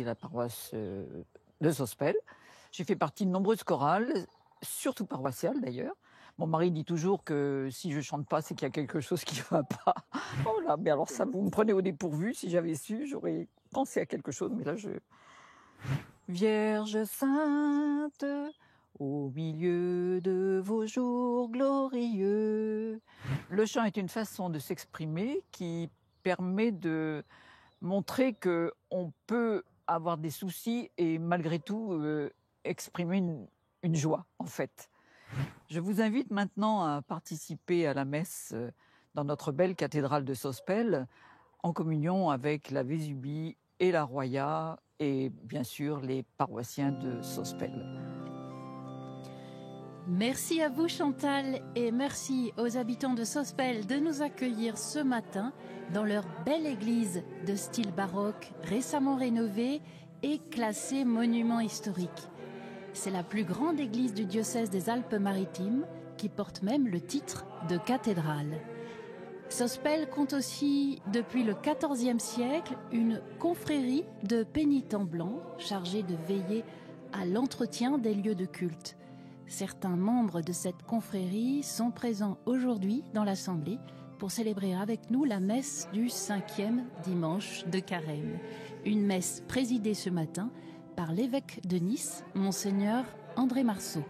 la paroisse de Sospel. J'ai fait partie de nombreuses chorales, surtout paroissiales d'ailleurs. Mon mari dit toujours que si je chante pas, c'est qu'il y a quelque chose qui va pas. Oh là, mais alors ça, vous me prenez au dépourvu. Si j'avais su, j'aurais pensé à quelque chose, mais là, Vierge sainte, au milieu de vos jours glorieux. Le chant est une façon de s'exprimer qui permet de montrer que on peut avoir des soucis et malgré tout exprimer une joie, en fait. Je vous invite maintenant à participer à la messe dans notre belle cathédrale de Sospel, en communion avec la Vésubie et la Roya, et bien sûr les paroissiens de Sospel. Merci à vous Chantal et merci aux habitants de Sospel de nous accueillir ce matin dans leur belle église de style baroque, récemment rénovée et classée monument historique. C'est la plus grande église du diocèse des Alpes-Maritimes qui porte même le titre de cathédrale. Sospel compte aussi, depuis le XIVe siècle, une confrérie de pénitents blancs chargés de veiller à l'entretien des lieux de culte. Certains membres de cette confrérie sont présents aujourd'hui dans l'Assemblée pour célébrer avec nous la messe du 5e dimanche de Carême. Une messe présidée ce matin par l'évêque de Nice, Monseigneur André Marceau.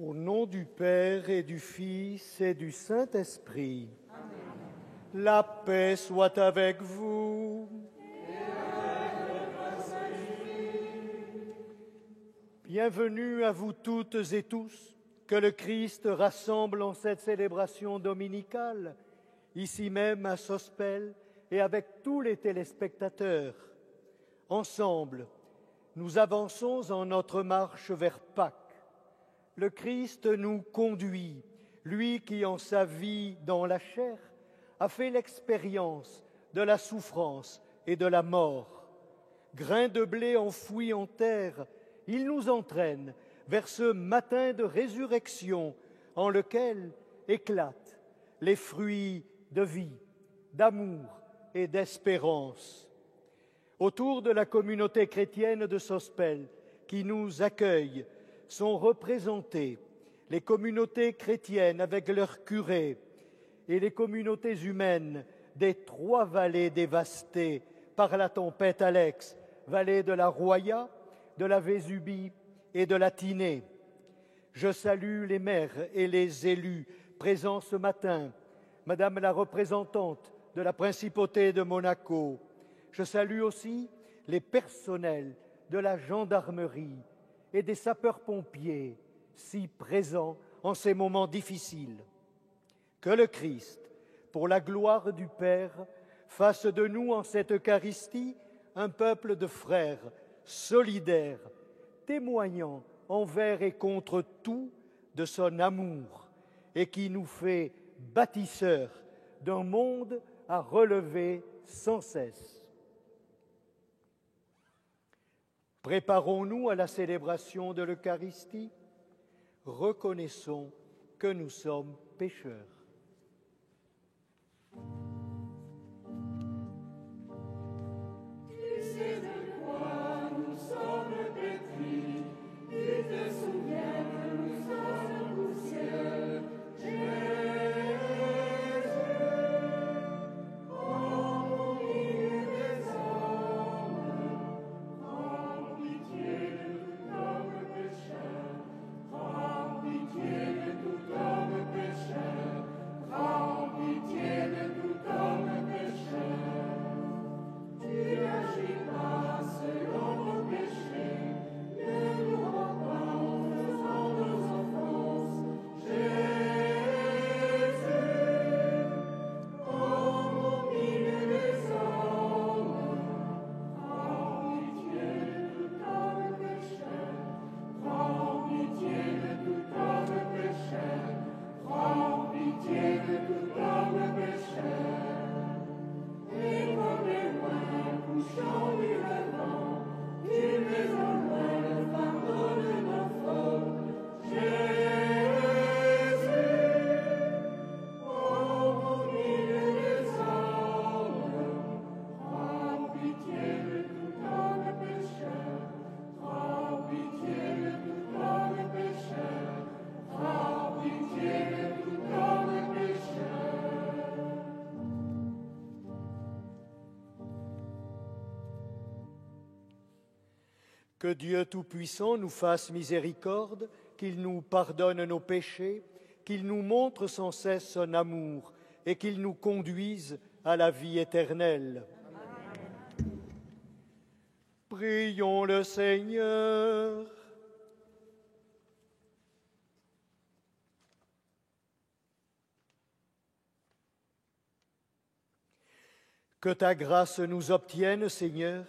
Au nom du Père et du Fils et du Saint-Esprit, Amen. La paix soit avec vous. Et avec votre esprit. Bienvenue à vous toutes et tous, que le Christ rassemble en cette célébration dominicale, ici même à Sospel et avec tous les téléspectateurs. Ensemble, nous avançons en notre marche vers Pâques. Le Christ nous conduit, lui qui, en sa vie dans la chair, a fait l'expérience de la souffrance et de la mort. Grain de blé enfoui en terre, il nous entraîne vers ce matin de résurrection en lequel éclatent les fruits de vie, d'amour et d'espérance. Autour de la communauté chrétienne de Sospel qui nous accueille, sont représentées les communautés chrétiennes avec leurs curés et les communautés humaines des 3 vallées dévastées par la tempête Alex, vallée de la Roya, de la Vésubie et de la Tinée. Je salue les maires et les élus présents ce matin, Madame la représentante de la Principauté de Monaco. Je salue aussi les personnels de la gendarmerie et des sapeurs-pompiers, si présents en ces moments difficiles. Que le Christ, pour la gloire du Père, fasse de nous en cette Eucharistie un peuple de frères, solidaires, témoignant envers et contre tout de son amour et qui nous fait bâtisseurs d'un monde à relever sans cesse. Préparons-nous à la célébration de l'Eucharistie. Reconnaissons que nous sommes pécheurs. Tu sais de quoi nous sommes pétris, tu te souviens que nous sommes poussière. Jésus, Que Dieu Tout-Puissant nous fasse miséricorde, qu'il nous pardonne nos péchés, qu'il nous montre sans cesse son amour et qu'il nous conduise à la vie éternelle. Amen. Prions le Seigneur. Que ta grâce nous obtienne, Seigneur,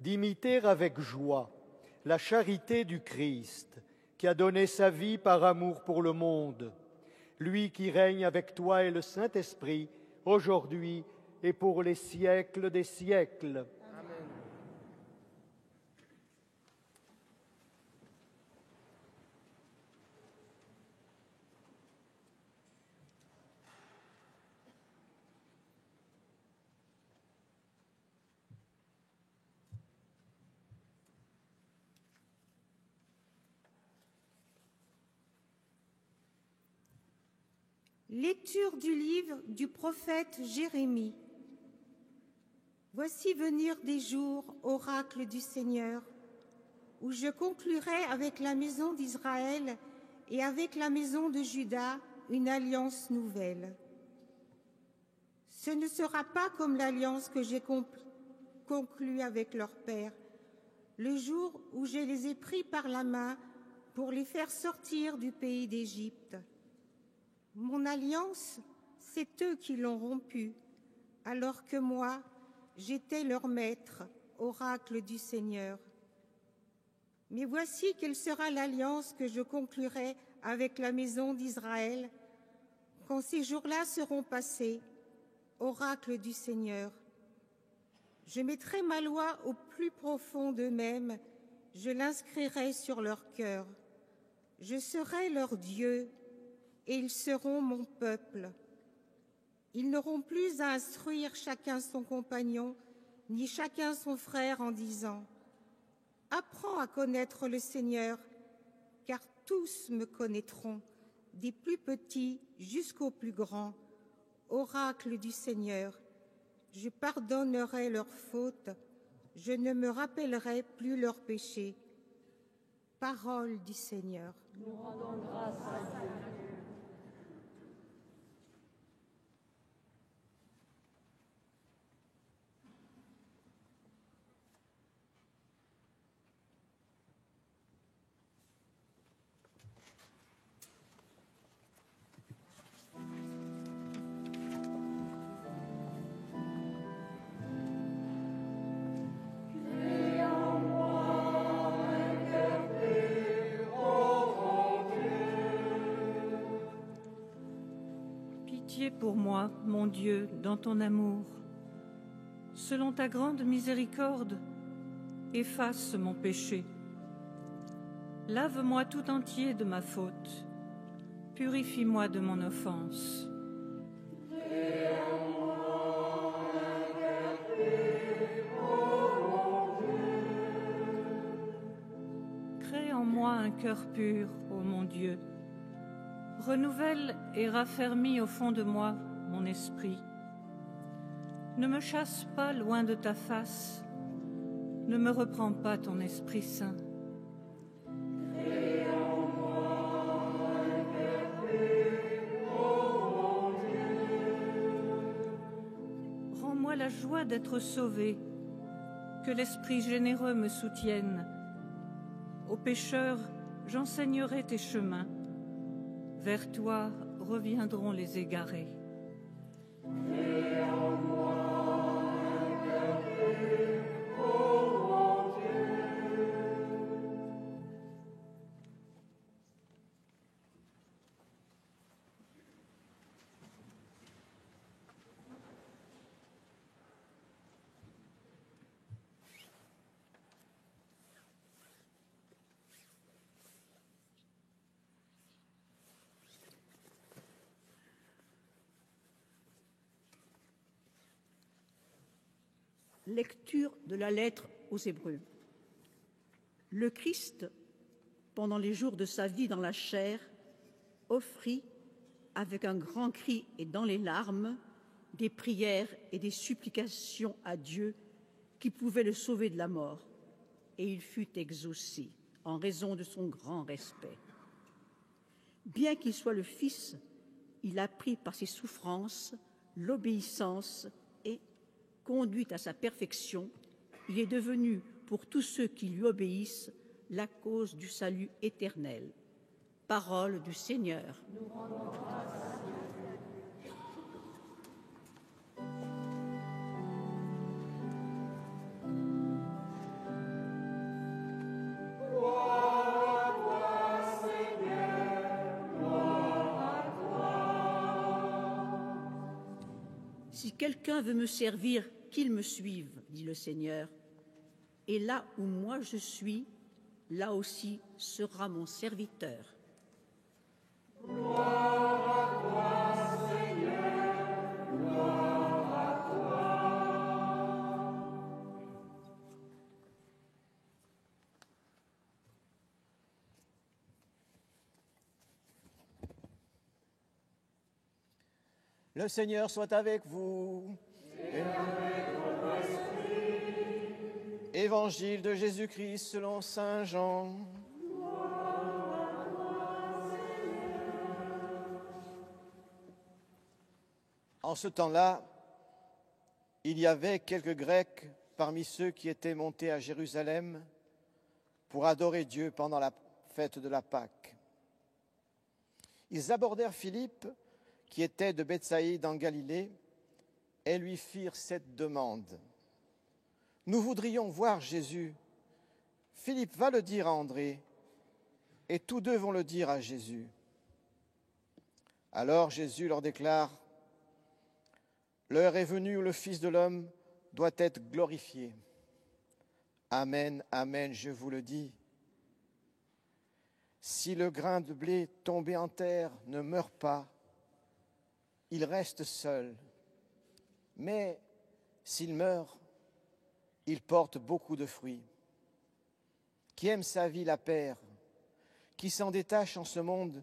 d'imiter avec joie la charité du Christ, qui a donné sa vie par amour pour le monde, lui qui règne avec toi et le Saint-Esprit, aujourd'hui et pour les siècles des siècles. Amen. Lecture du livre du prophète Jérémie. Voici venir des jours, oracle du Seigneur, où je conclurai avec la maison d'Israël et avec la maison de Juda une alliance nouvelle. Ce ne sera pas comme l'alliance que j'ai conclue avec leur père, le jour où je les ai pris par la main pour les faire sortir du pays d'Égypte. Mon alliance, c'est eux qui l'ont rompue, alors que moi, j'étais leur maître, oracle du Seigneur. Mais voici quelle sera l'alliance que je conclurai avec la maison d'Israël quand ces jours-là seront passés, oracle du Seigneur. Je mettrai ma loi au plus profond d'eux-mêmes, je l'inscrirai sur leur cœur. Je serai leur Dieu, et ils seront mon peuple. Ils n'auront plus à instruire chacun son compagnon, ni chacun son frère en disant « Apprends à connaître le Seigneur, car tous me connaîtront, des plus petits jusqu'aux plus grands, oracle du Seigneur. Je pardonnerai leurs fautes, je ne me rappellerai plus leurs péchés. » Parole du Seigneur. Nous rendons grâce à Dieu. Pour moi, mon Dieu, dans ton amour. Selon ta grande miséricorde, efface mon péché. Lave-moi tout entier de ma faute. Purifie-moi de mon offense. Crée en moi un cœur pur, ô mon Dieu. Renouvelle et raffermis au fond de moi mon esprit. Ne me chasse pas loin de ta face, ne me reprends pas ton Esprit Saint. Rends-moi la joie d'être sauvé, que l'Esprit généreux me soutienne. Aux pécheurs, j'enseignerai tes chemins. Vers toi reviendront les égarés. Lecture de la lettre aux Hébreux. Le Christ, pendant les jours de sa vie dans la chair, offrit, avec un grand cri et dans les larmes, des prières et des supplications à Dieu qui pouvaient le sauver de la mort. et il fut exaucé en raison de son grand respect. Bien qu'il soit le Fils, il a pris par ses souffrances l'obéissance et, conduit à sa perfection, il est devenu, pour tous ceux qui lui obéissent, la cause du salut éternel. Parole du Seigneur. Nous rendons grâce à Dieu. Si quelqu'un veut me servir, qu'il me suive, dit le Seigneur. Et là où moi je suis, là aussi sera mon serviteur. Gloire à toi, Seigneur, gloire à toi. Le Seigneur soit avec vous. Et avec votre esprit. Évangile de Jésus-Christ selon saint Jean. En ce temps-là, il y avait quelques Grecs parmi ceux qui étaient montés à Jérusalem pour adorer Dieu pendant la fête de la Pâque. Ils abordèrent Philippe, qui était de Bethsaïde en Galilée, et lui firent cette demande. « Nous voudrions voir Jésus. » Philippe va le dire à André, et tous deux vont le dire à Jésus. Alors Jésus leur déclare: « L'heure est venue où le Fils de l'homme doit être glorifié. Amen, amen, je vous le dis. Si le grain de blé tombé en terre ne meurt pas, il reste seul. Mais s'il meurt, il porte beaucoup de fruits. Qui aime sa vie la perd, qui s'en détache en ce monde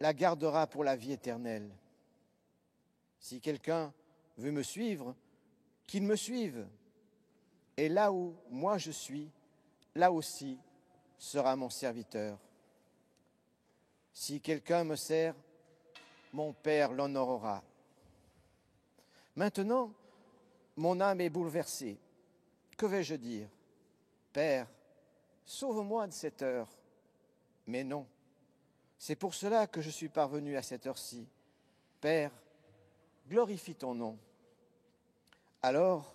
la gardera pour la vie éternelle. Si quelqu'un veut me suivre, qu'il me suive. Et là où moi je suis, là aussi sera mon serviteur. Si quelqu'un me sert, mon Père l'honorera. Maintenant, mon âme est bouleversée. Que vais-je dire? Père, sauve-moi de cette heure. Mais non, c'est pour cela que je suis parvenu à cette heure-ci. Père, glorifie ton nom. Alors,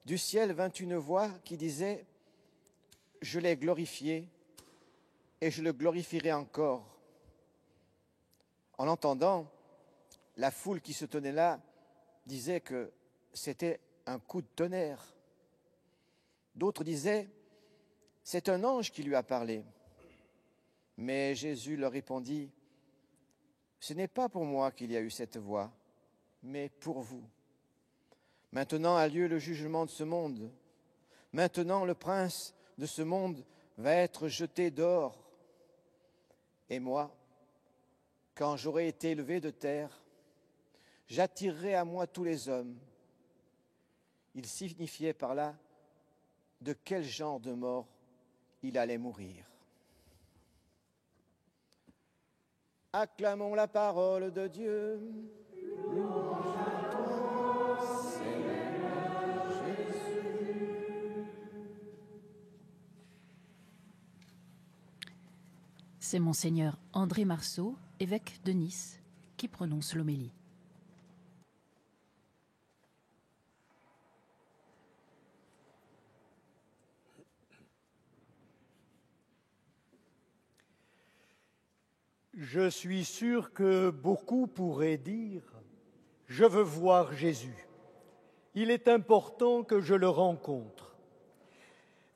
du ciel vint une voix qui disait: Je l'ai glorifié et je le glorifierai encore. En l'entendant, la foule qui se tenait là disait que c'était un coup de tonnerre. D'autres disaient: C'est un ange qui lui a parlé. Mais Jésus leur répondit: Ce n'est pas pour moi qu'il y a eu cette voix, mais pour vous. Maintenant a lieu le jugement de ce monde. Maintenant le prince de ce monde va être jeté dehors. Et moi, quand j'aurai été élevé de terre, j'attirerai à moi tous les hommes. Il signifiait par là de quel genre de mort il allait mourir. Acclamons la parole de Dieu. Louange à toi, Seigneur Jésus. C'est Monseigneur André Marceau, évêque de Nice, qui prononce l'homélie. Je suis sûr que beaucoup pourraient dire « Je veux voir Jésus. Il est important que je le rencontre. »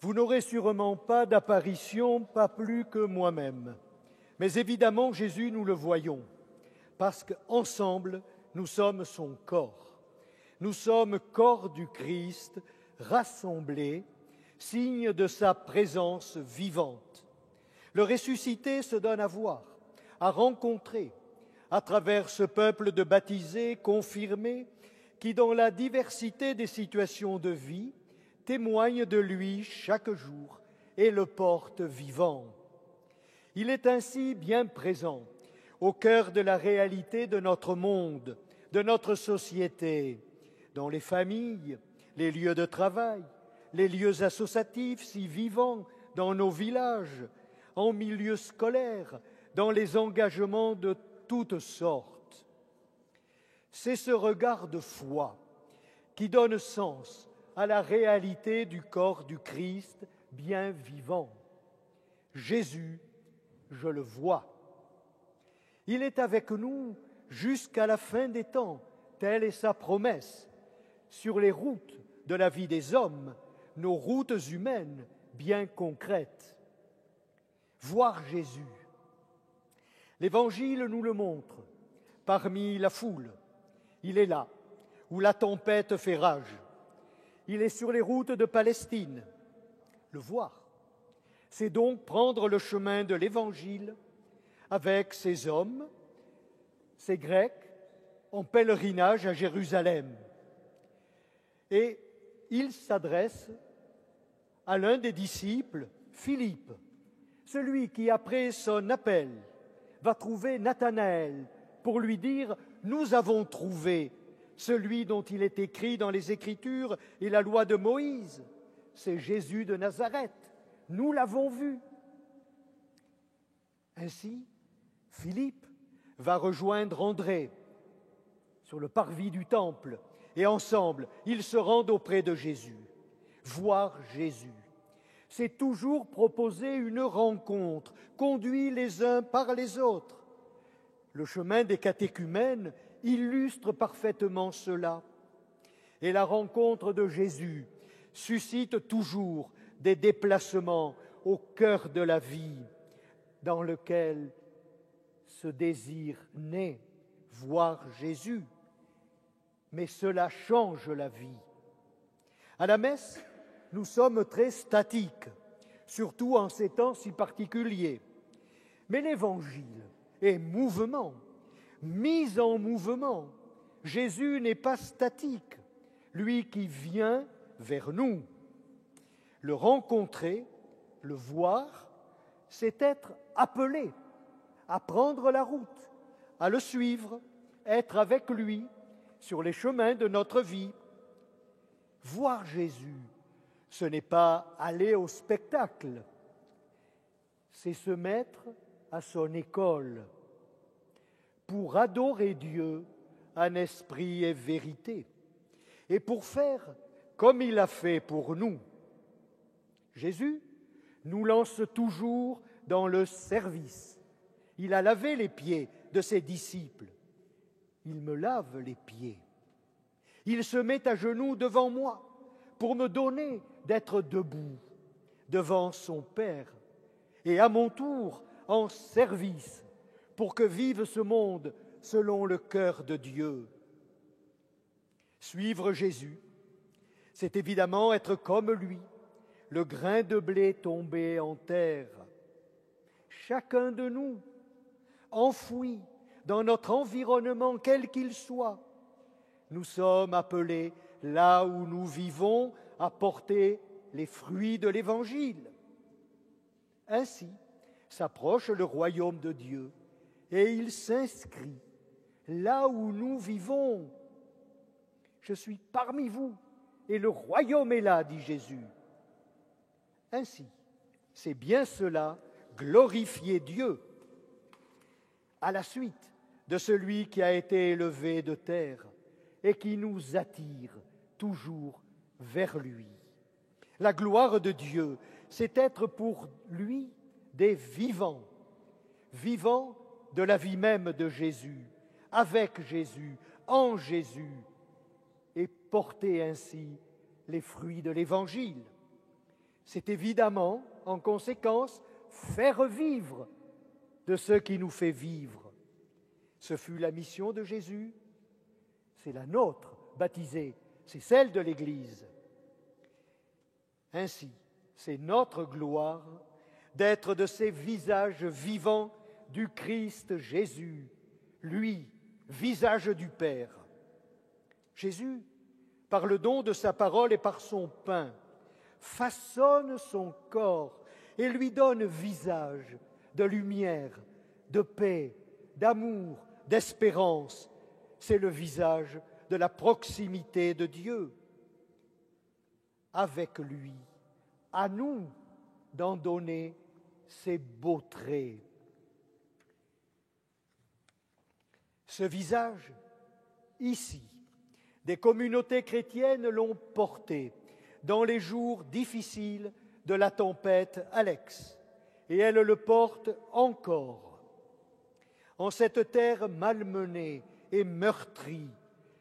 Vous n'aurez sûrement pas d'apparition, pas plus que moi-même. Mais évidemment, Jésus, nous le voyons, parce qu'ensemble, nous sommes son corps. Nous sommes corps du Christ, rassemblés, signe de sa présence vivante. Le ressuscité se donne à voir, à rencontrer, à travers ce peuple de baptisés confirmés qui, dans la diversité des situations de vie, témoigne de lui chaque jour et le porte vivant. Il est ainsi bien présent au cœur de la réalité de notre monde, de notre société, dans les familles, les lieux de travail, les lieux associatifs si vivants dans nos villages, en milieu scolaire, dans les engagements de toutes sortes. C'est ce regard de foi qui donne sens à la réalité du corps du Christ bien vivant. Jésus, je le vois. Il est avec nous jusqu'à la fin des temps, telle est sa promesse, sur les routes de la vie des hommes, nos routes humaines bien concrètes. Voir Jésus. L'Évangile nous le montre. Parmi la foule, il est là, où la tempête fait rage. Il est sur les routes de Palestine. Le voir, c'est donc prendre le chemin de l'Évangile avec ces hommes, ces Grecs, en pèlerinage à Jérusalem. Et il s'adresse à l'un des disciples, Philippe, celui qui, après son appel, va trouver Nathanaël pour lui dire « Nous avons trouvé celui dont il est écrit dans les Écritures et la loi de Moïse. C'est Jésus de Nazareth. Nous l'avons vu. » Ainsi, Philippe va rejoindre André sur le parvis du temple et ensemble, ils se rendent auprès de Jésus. Voir Jésus, c'est toujours proposer une rencontre, conduit les uns par les autres. Le chemin des catéchumènes illustre parfaitement cela. Et la rencontre de Jésus suscite toujours des déplacements au cœur de la vie dans lequel ce désir naît, voir Jésus. Mais cela change la vie. À la messe, nous sommes très statiques, surtout en ces temps si particuliers. Mais l'Évangile est mouvement, mis en mouvement. Jésus n'est pas statique, lui qui vient vers nous. Le rencontrer, le voir, c'est être appelé à prendre la route, à le suivre, être avec lui sur les chemins de notre vie. Voir Jésus, ce n'est pas aller au spectacle, c'est se mettre à son école pour adorer Dieu en esprit et vérité, et pour faire comme il a fait pour nous. Jésus nous lance toujours dans le service. Il a lavé les pieds de ses disciples. Il me lave les pieds. Il se met à genoux devant moi pour me donner d'être debout devant son Père et à mon tour en service pour que vive ce monde selon le cœur de Dieu. Suivre Jésus, c'est évidemment être comme lui, le grain de blé tombé en terre. Chacun de nous, enfoui dans notre environnement quel qu'il soit, nous sommes appelés, là où nous vivons, à porter les fruits de l'Évangile. Ainsi s'approche le royaume de Dieu et il s'inscrit là où nous vivons. Je suis parmi vous et le royaume est là, dit Jésus. Ainsi, c'est bien cela, glorifier Dieu. À la suite de celui qui a été élevé de terre et qui nous attire toujours vers lui. La gloire de Dieu, c'est être pour lui des vivants, vivants de la vie même de Jésus, avec Jésus, en Jésus, et porter ainsi les fruits de l'Évangile. C'est évidemment, en conséquence, faire vivre de ce qui nous fait vivre. Ce fut la mission de Jésus, c'est la nôtre, baptisée, c'est celle de l'Église. Ainsi, c'est notre gloire d'être de ces visages vivants du Christ Jésus, lui, visage du Père. Jésus, par le don de sa parole et par son pain, façonne son corps et lui donne visage de lumière, de paix, d'amour, d'espérance. C'est le visage de la proximité de Dieu. Avec lui, à nous d'en donner ces beaux traits. Ce visage, ici, des communautés chrétiennes l'ont porté dans les jours difficiles de la tempête Alex, et elles le portent encore. En cette terre malmenée et meurtrie,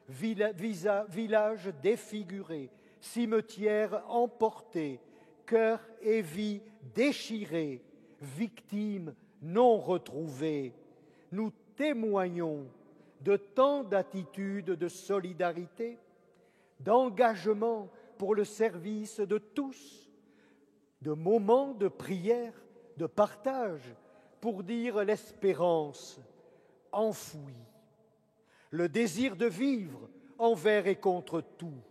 village défiguré, cimetière emporté, cœur et vie déchirés, victimes non retrouvées, nous témoignons de tant d'attitudes de solidarité, d'engagement pour le service de tous, de moments de prière, de partage, pour dire l'espérance enfouie, le désir de vivre envers et contre tout.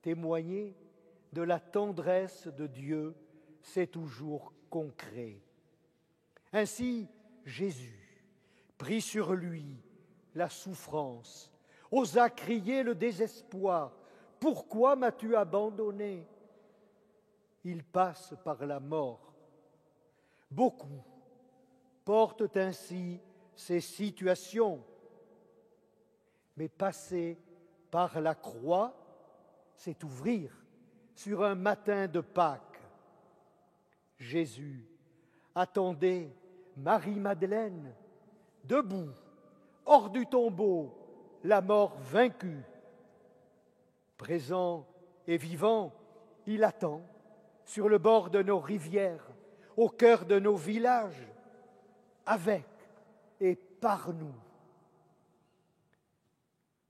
Témoigner de la tendresse de Dieu, c'est toujours concret. Ainsi, Jésus prit sur lui la souffrance, osa crier le désespoir. « Pourquoi m'as-tu abandonné ?» Il passe par la mort. Beaucoup portent ainsi ces situations. Mais passer par la croix, c'est ouvrir sur un matin de Pâques. Jésus attendait Marie-Madeleine, debout, hors du tombeau, la mort vaincue. Présent et vivant, il attend sur le bord de nos rivières, au cœur de nos villages, avec et par nous.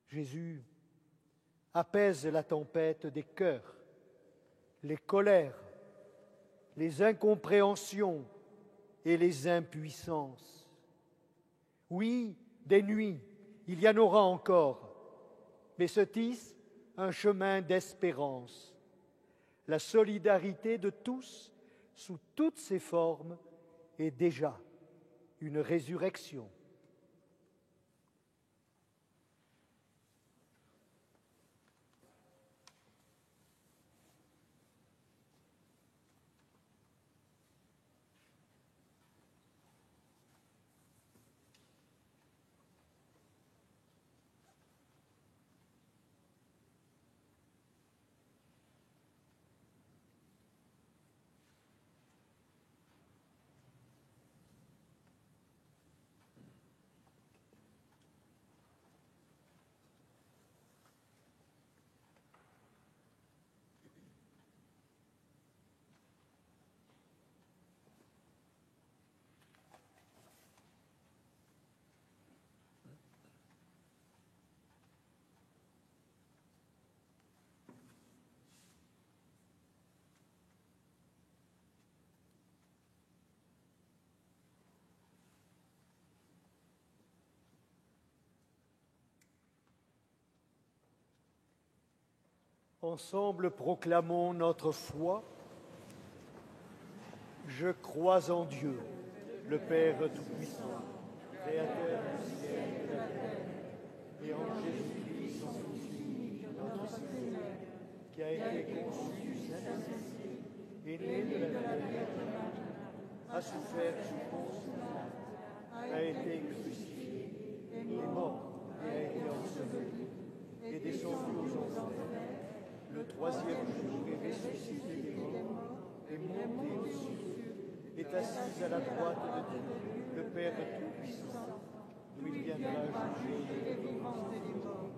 Jésus apaise la tempête des cœurs, les colères, les incompréhensions et les impuissances. Oui, des nuits, il y en aura encore, mais se tisse un chemin d'espérance. La solidarité de tous, sous toutes ses formes, est déjà une résurrection. Ensemble, proclamons notre foi. Je crois en Dieu, le Père Tout-Puissant, Créateur du ciel et de la terre, et en Jésus-Christ, son Fils unique, notre Seigneur, qui a été conçu du Saint-Esprit, est né de la Vierge Marie, a souffert sous Ponce Pilate, a été crucifié, est mort et a été enseveli, est descendu aux enfers. Le troisième jour est ressuscité des morts, est monté aux cieux, est assis à la droite de Dieu, le Père Tout-Puissant, d'où il viendra juger les vivants et les morts.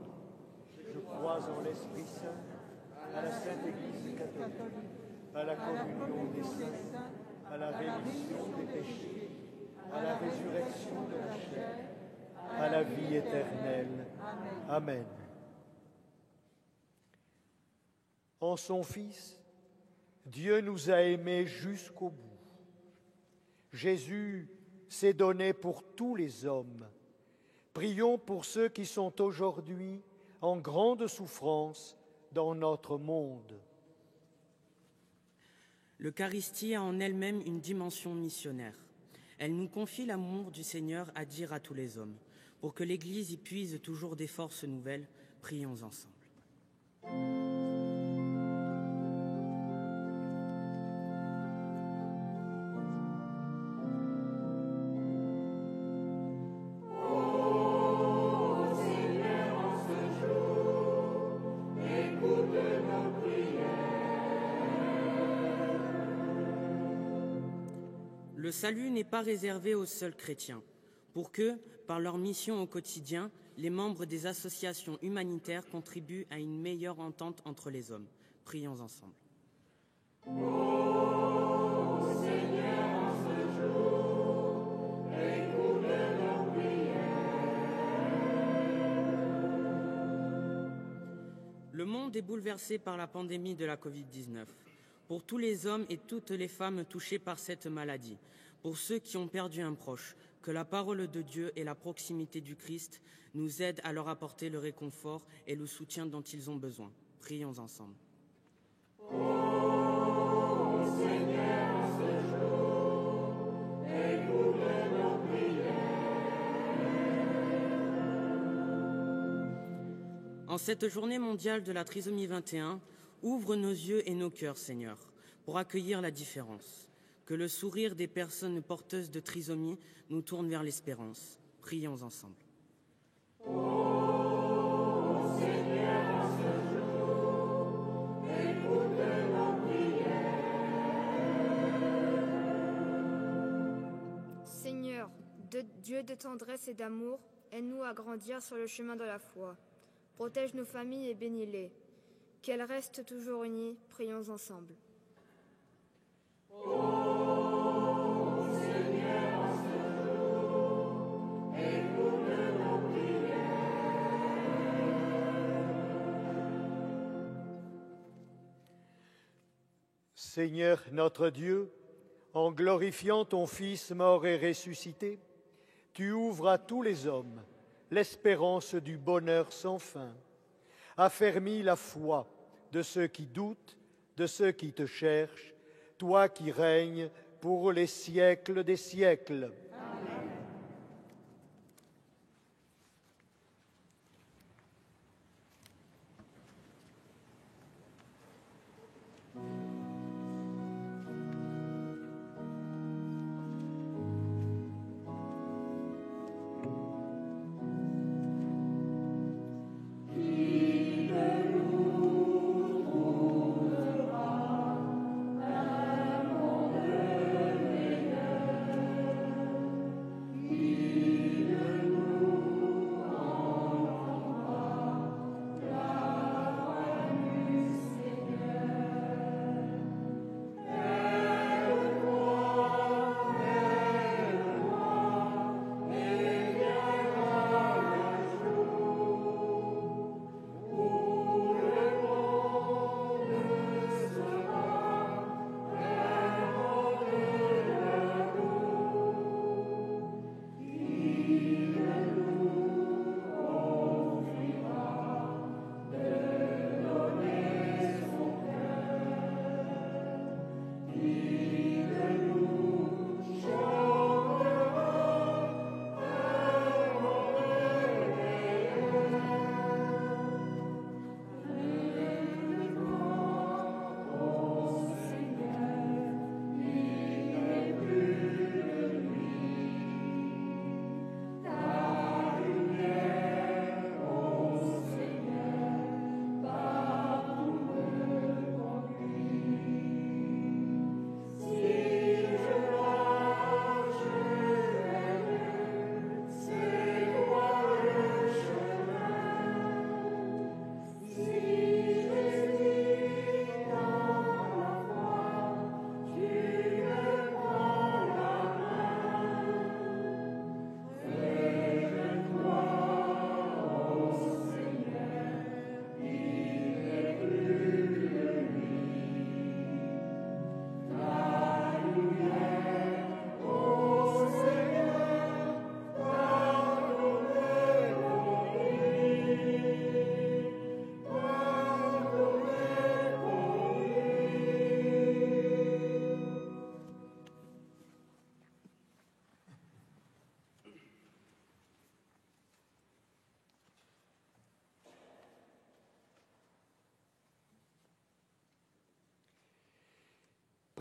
Je crois en l'Esprit Saint, à la Sainte Église catholique, à la communion des saints, à la rémission des péchés, à la résurrection de la chair, à la vie éternelle. Amen. En son Fils, Dieu nous a aimés jusqu'au bout. Jésus s'est donné pour tous les hommes. Prions pour ceux qui sont aujourd'hui en grande souffrance dans notre monde. L'Eucharistie a en elle-même une dimension missionnaire. Elle nous confie l'amour du Seigneur à dire à tous les hommes. Pour que l'Église y puise toujours des forces nouvelles, prions ensemble. Le salut n'est pas réservé aux seuls chrétiens, pour que, par leur mission au quotidien, les membres des associations humanitaires contribuent à une meilleure entente entre les hommes. Prions ensemble. Ô Seigneur, en ce jour, écoute nos prières. Le monde est bouleversé par la pandémie de la Covid-19. Pour tous les hommes et toutes les femmes touchés par cette maladie, pour ceux qui ont perdu un proche, que la parole de Dieu et la proximité du Christ nous aident à leur apporter le réconfort et le soutien dont ils ont besoin. Prions ensemble. Ô Seigneur, en ce jour, écoute nos prières. En cette journée mondiale de la trisomie 21, ouvre nos yeux et nos cœurs, Seigneur, pour accueillir la différence. Que le sourire des personnes porteuses de trisomie nous tourne vers l'espérance. Prions ensemble. Ô Seigneur, en ce jour, écoute nos prières. Seigneur, Dieu de tendresse et d'amour, aide-nous à grandir sur le chemin de la foi. Protège nos familles et bénis-les. Qu'elles restent toujours unies, prions ensemble. Ô Seigneur, en ce jour, écoute nos prières. Seigneur notre Dieu, en glorifiant ton Fils mort et ressuscité, tu ouvres à tous les hommes l'espérance du bonheur sans fin. Affermis la foi de ceux qui doutent, de ceux qui te cherchent, toi qui règnes pour les siècles des siècles. Amen.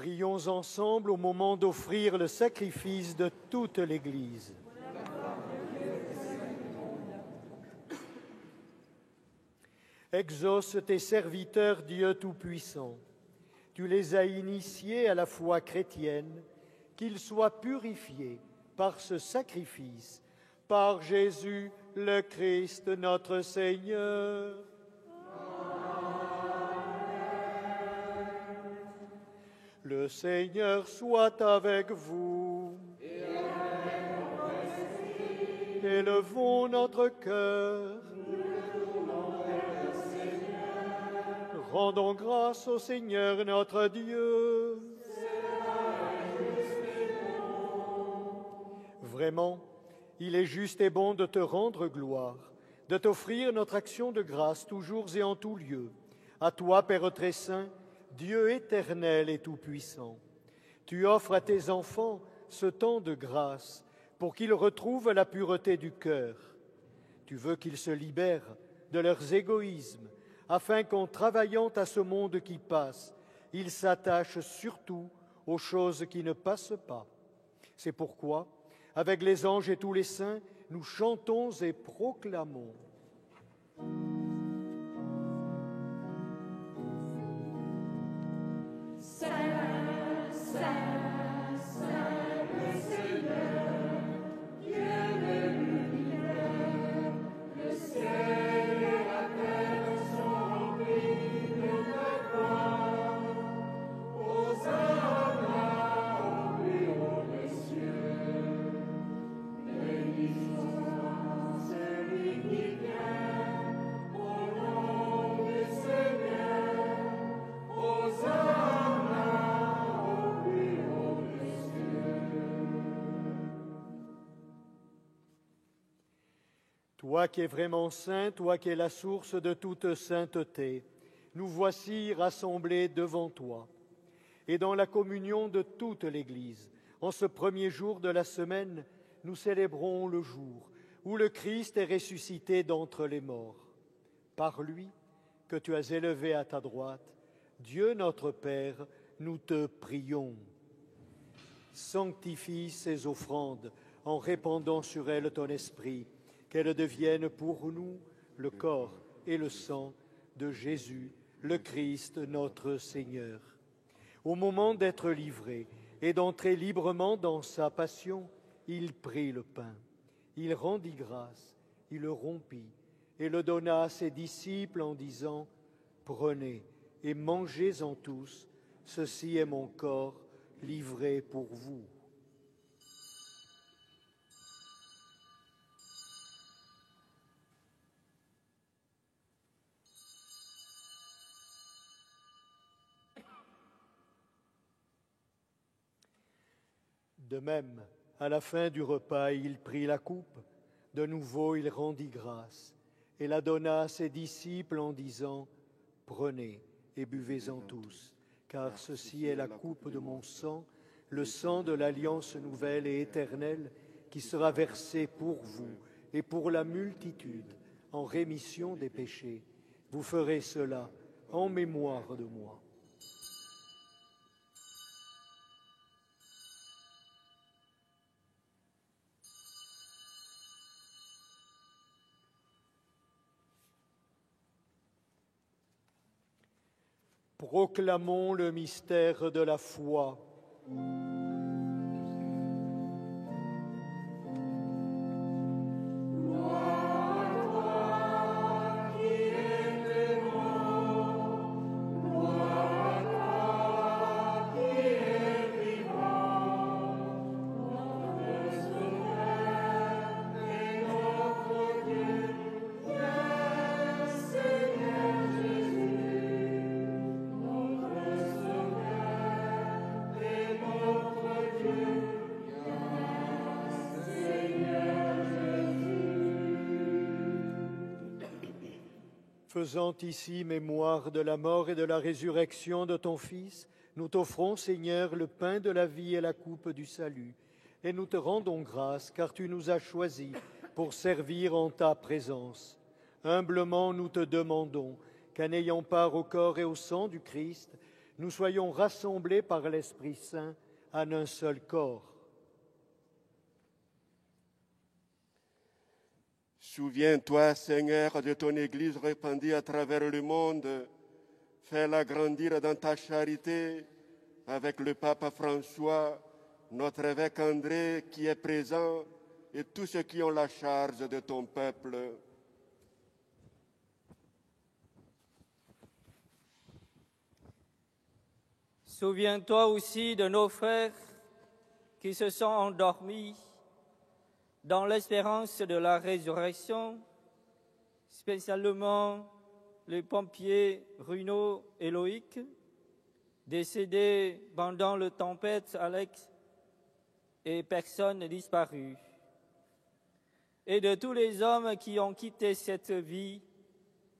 Prions ensemble au moment d'offrir le sacrifice de toute l'Église. Exauce tes serviteurs, Dieu Tout-Puissant. Tu les as initiés à la foi chrétienne, qu'ils soient purifiés par ce sacrifice, par Jésus le Christ notre Seigneur. Le Seigneur soit avec vous. Élevons notre cœur. Rendons grâce au Seigneur notre Dieu. Vraiment, il est juste et bon de te rendre gloire, de t'offrir notre action de grâce toujours et en tout lieu. À toi, Père très saint, Dieu éternel et tout-puissant, tu offres à tes enfants ce temps de grâce pour qu'ils retrouvent la pureté du cœur. Tu veux qu'ils se libèrent de leurs égoïsmes, afin qu'en travaillant à ce monde qui passe, ils s'attachent surtout aux choses qui ne passent pas. C'est pourquoi, avec les anges et tous les saints, nous chantons et proclamons. Toi qui es vraiment saint, toi qui es la source de toute sainteté, nous voici rassemblés devant toi. Et dans la communion de toute l'Église, en ce premier jour de la semaine, nous célébrons le jour où le Christ est ressuscité d'entre les morts. Par lui, que tu as élevé à ta droite, Dieu notre Père, nous te prions. Sanctifie ces offrandes en répandant sur elles ton esprit, qu'elles deviennent pour nous le corps et le sang de Jésus, le Christ, notre Seigneur. Au moment d'être livré et d'entrer librement dans sa passion, il prit le pain. Il rendit grâce, il le rompit et le donna à ses disciples en disant « Prenez et mangez-en tous, ceci est mon corps livré pour vous. » De même, à la fin du repas, il prit la coupe. De nouveau, il rendit grâce et la donna à ses disciples en disant « Prenez et buvez-en tous, car ceci est la coupe de mon sang, le sang de l'alliance nouvelle et éternelle qui sera versé pour vous et pour la multitude en rémission des péchés. Vous ferez cela en mémoire de moi. » Proclamons le mystère de la foi. Faisant ici mémoire de la mort et de la résurrection de ton Fils, nous t'offrons, Seigneur, le pain de la vie et la coupe du salut. Et nous te rendons grâce, car tu nous as choisis pour servir en ta présence. Humblement, nous te demandons qu'en ayant part au corps et au sang du Christ, nous soyons rassemblés par l'Esprit Saint en un seul corps. Souviens-toi, Seigneur, de ton Église répandue à travers le monde. Fais-la grandir dans ta charité avec le pape François, notre évêque André qui est présent et tous ceux qui ont la charge de ton peuple. Souviens-toi aussi de nos frères qui se sont endormis dans l'espérance de la résurrection, spécialement les pompiers Bruno et Loïc, décédés pendant la tempête Alex et personnes disparues, et de tous les hommes qui ont quitté cette vie,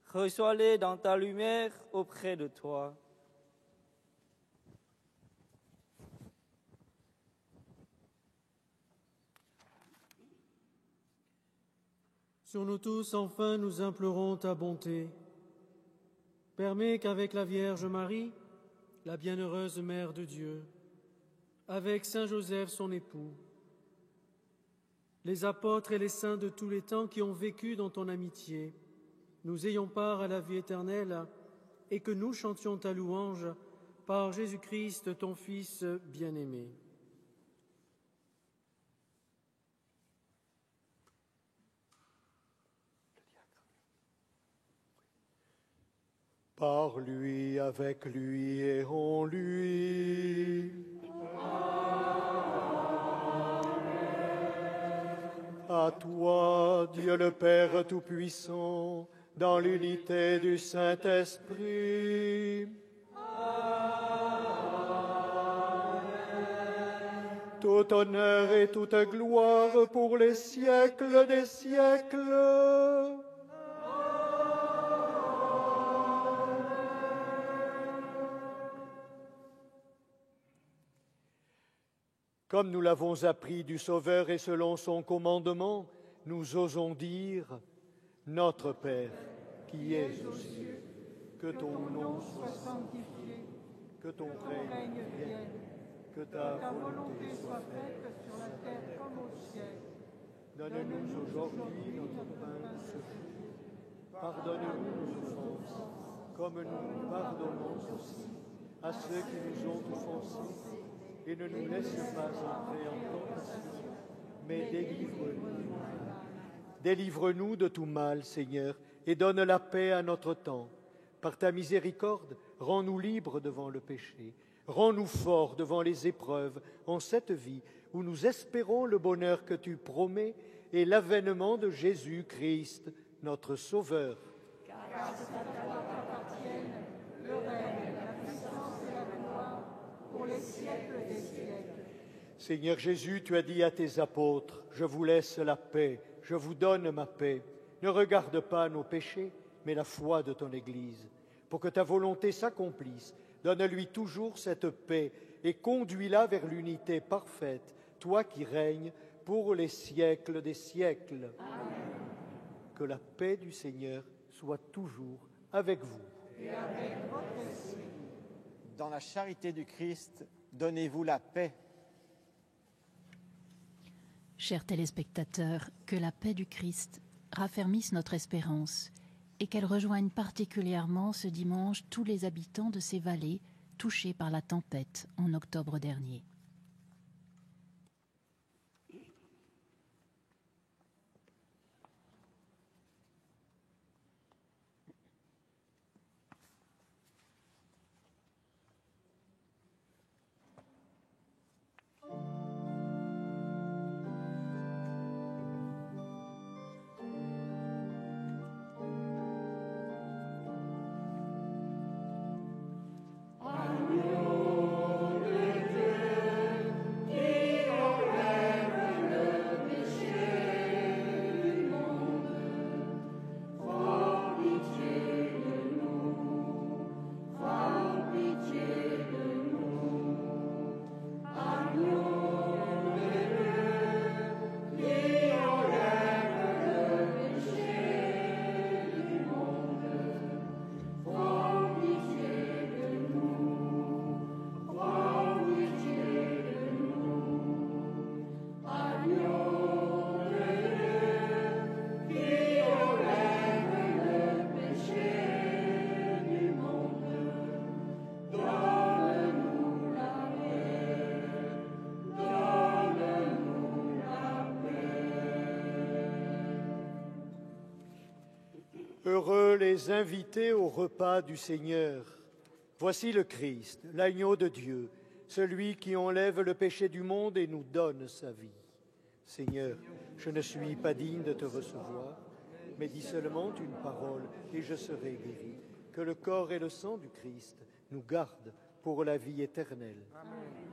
reçois-les dans ta lumière auprès de toi. Sur nous tous, enfin, nous implorons ta bonté. Permets qu'avec la Vierge Marie, la bienheureuse Mère de Dieu, avec Saint Joseph son époux, les apôtres et les saints de tous les temps qui ont vécu dans ton amitié, nous ayons part à la vie éternelle et que nous chantions ta louange par Jésus-Christ, ton Fils bien-aimé. Par lui, avec lui et en lui. À toi, Dieu le Père Tout-Puissant, dans l'unité du Saint-Esprit. Tout honneur et toute gloire pour les siècles des siècles. Comme nous l'avons appris du Sauveur et selon son commandement, nous osons dire « Notre Père, qui es aux cieux, que ton nom soit sanctifié, que ton règne vienne, que ta volonté soit faite sur la terre comme au ciel. Donne-nous aujourd'hui notre pain de ce jour. Pardonne-nous nos offenses, comme nous pardonnons aussi à ceux qui nous ont offensés. Et ne nous laisse pas entrer en tentation, mais délivre-nous du mal. Délivre-nous de tout mal, Seigneur, et donne la paix à notre temps. Par ta miséricorde, rends-nous libres devant le péché. Rends-nous forts devant les épreuves en cette vie où nous espérons le bonheur que tu promets et l'avènement de Jésus-Christ, notre Sauveur. Car c'est à toi qu'appartiennent le règne, la puissance et la gloire pour les siècles des siècles. Seigneur Jésus, tu as dit à tes apôtres, « Je vous laisse la paix, je vous donne ma paix. Ne regarde pas nos péchés, mais la foi de ton Église. Pour que ta volonté s'accomplisse, donne-lui toujours cette paix et conduis-la vers l'unité parfaite, toi qui règnes pour les siècles des siècles. » Amen. Que la paix du Seigneur soit toujours avec vous. Et avec votre esprit. Dans la charité du Christ, donnez-vous la paix. Chers téléspectateurs, que la paix du Christ raffermisse notre espérance et qu'elle rejoigne particulièrement ce dimanche tous les habitants de ces vallées touchés par la tempête en octobre dernier. Agneau de Dieu. Heureux les invités au repas du Seigneur. Voici le Christ, l'agneau de Dieu, celui qui enlève le péché du monde et nous donne sa vie. Seigneur, je ne suis pas digne de te recevoir, mais dis seulement une parole et je serai guéri. Que le corps et le sang du Christ nous gardent pour la vie éternelle. Amen.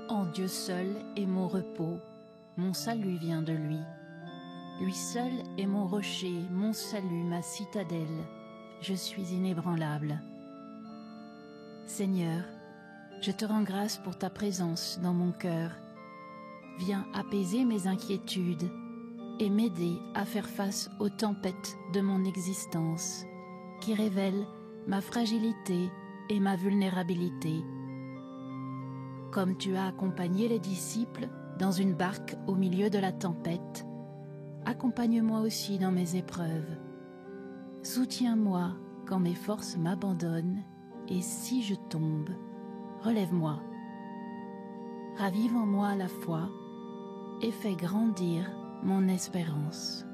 En Dieu seul est mon repos. mon salut vient de lui. Lui seul est mon rocher, mon salut, ma citadelle. Je suis inébranlable. Seigneur, je te rends grâce pour ta présence dans mon cœur. Viens apaiser mes inquiétudes et m'aider à faire face aux tempêtes de mon existence qui révèlent ma fragilité et ma vulnérabilité. Comme tu as accompagné les disciples dans une barque au milieu de la tempête, accompagne-moi aussi dans mes épreuves. Soutiens-moi quand mes forces m'abandonnent et si je tombe, relève-moi. Ravive en moi la foi et fais grandir mon espérance.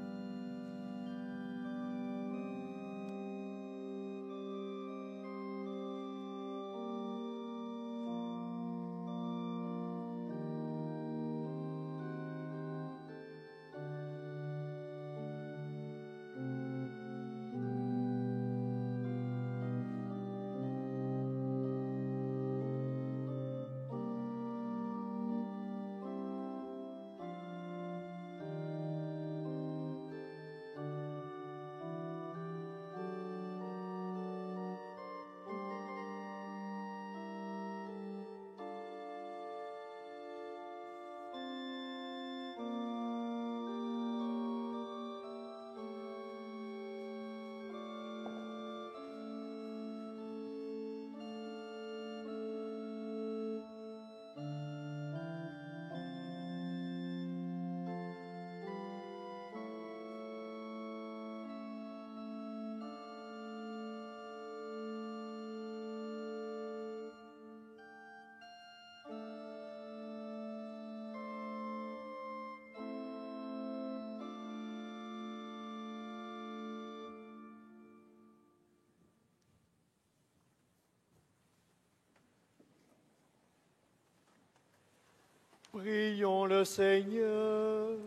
Prions le Seigneur.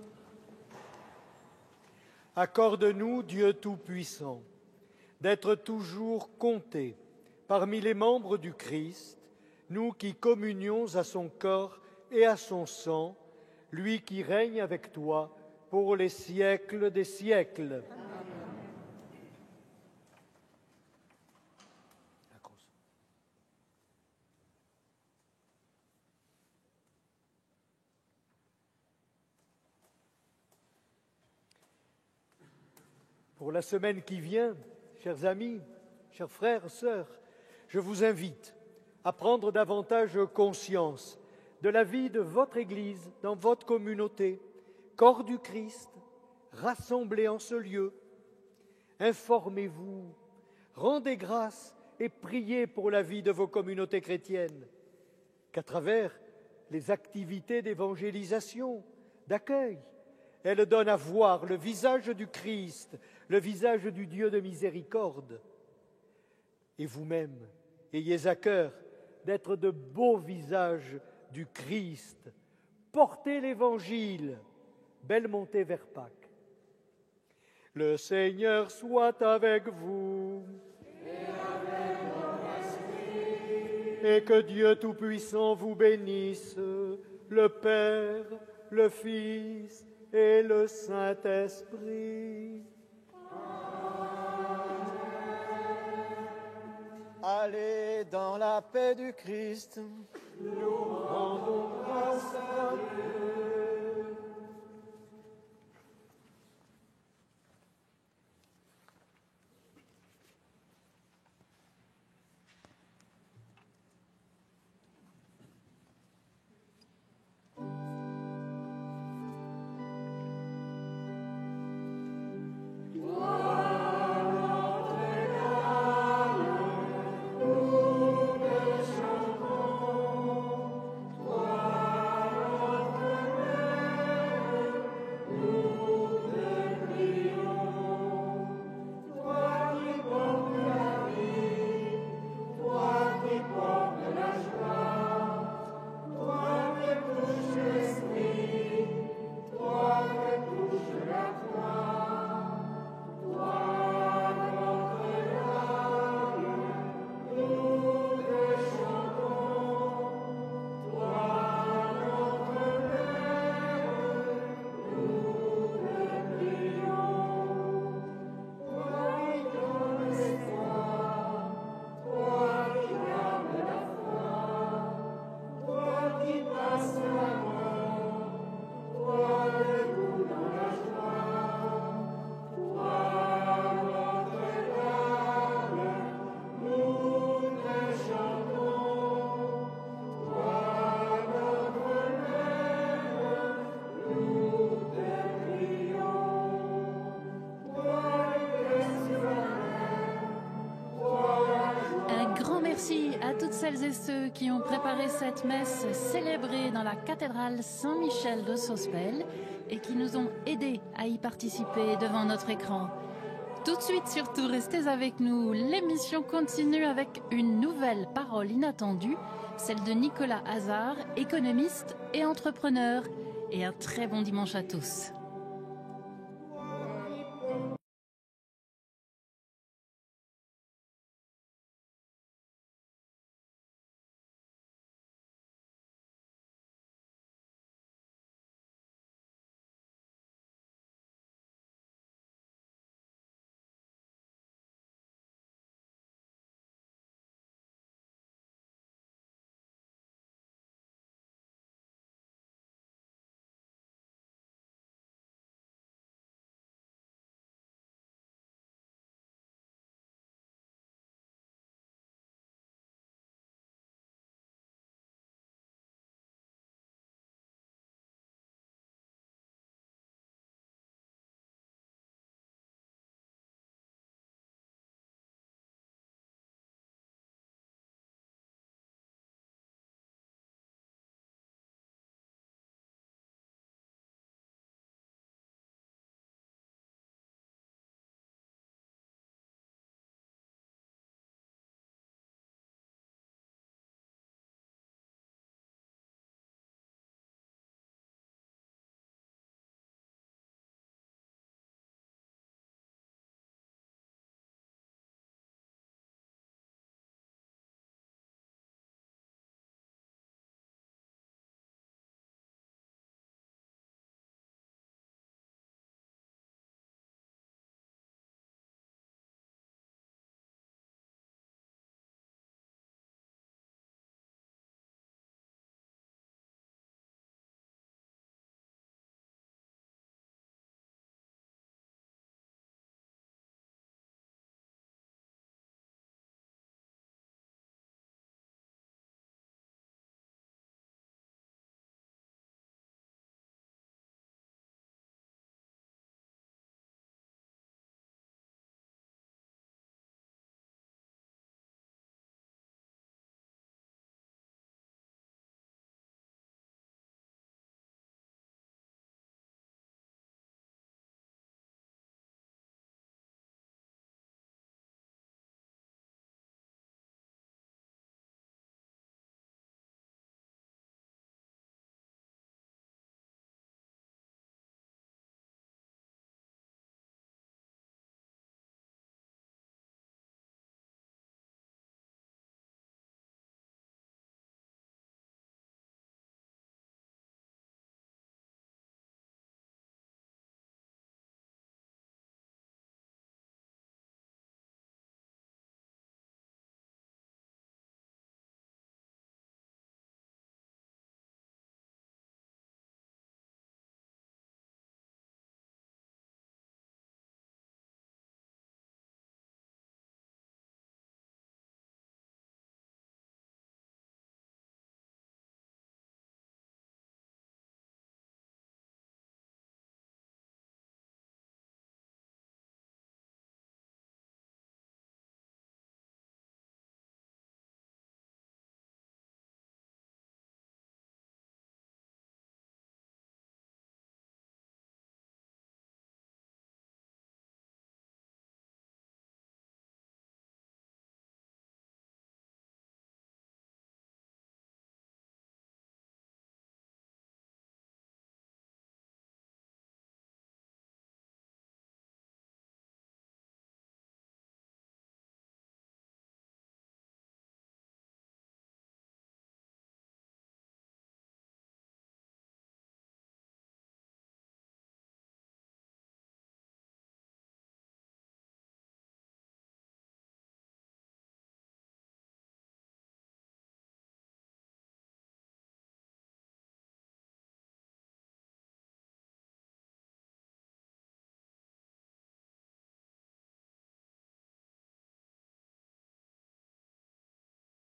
Accorde-nous, Dieu Tout-Puissant, d'être toujours comptés parmi les membres du Christ, nous qui communions à son corps et à son sang, lui qui règne avec toi pour les siècles des siècles. Pour la semaine qui vient, chers amis, chers frères, sœurs, je vous invite à prendre davantage conscience de la vie de votre Église dans votre communauté, corps du Christ, rassemblés en ce lieu. Informez-vous, rendez grâce et priez pour la vie de vos communautés chrétiennes, qu'à travers les activités d'évangélisation, d'accueil, elles donnent à voir le visage du Christ, le visage du Dieu de miséricorde. Et vous-même, ayez à cœur d'être de beaux visages du Christ. Portez l'Évangile. Belle montée vers Pâques. Le Seigneur soit avec vous. Et avec votre esprit. Et que Dieu Tout-Puissant vous bénisse, le Père, le Fils et le Saint-Esprit. Allez dans la paix du Christ. Nous rendons grâce à Dieu. Toi, notre celles et ceux qui ont préparé cette messe célébrée dans la cathédrale Saint-Michel de Sospel et qui nous ont aidés à y participer devant notre écran. Tout de suite, surtout, restez avec nous. L'émission continue avec une nouvelle parole inattendue, celle de Nicolas Hazard, économiste et entrepreneur. Et un très bon dimanche à tous.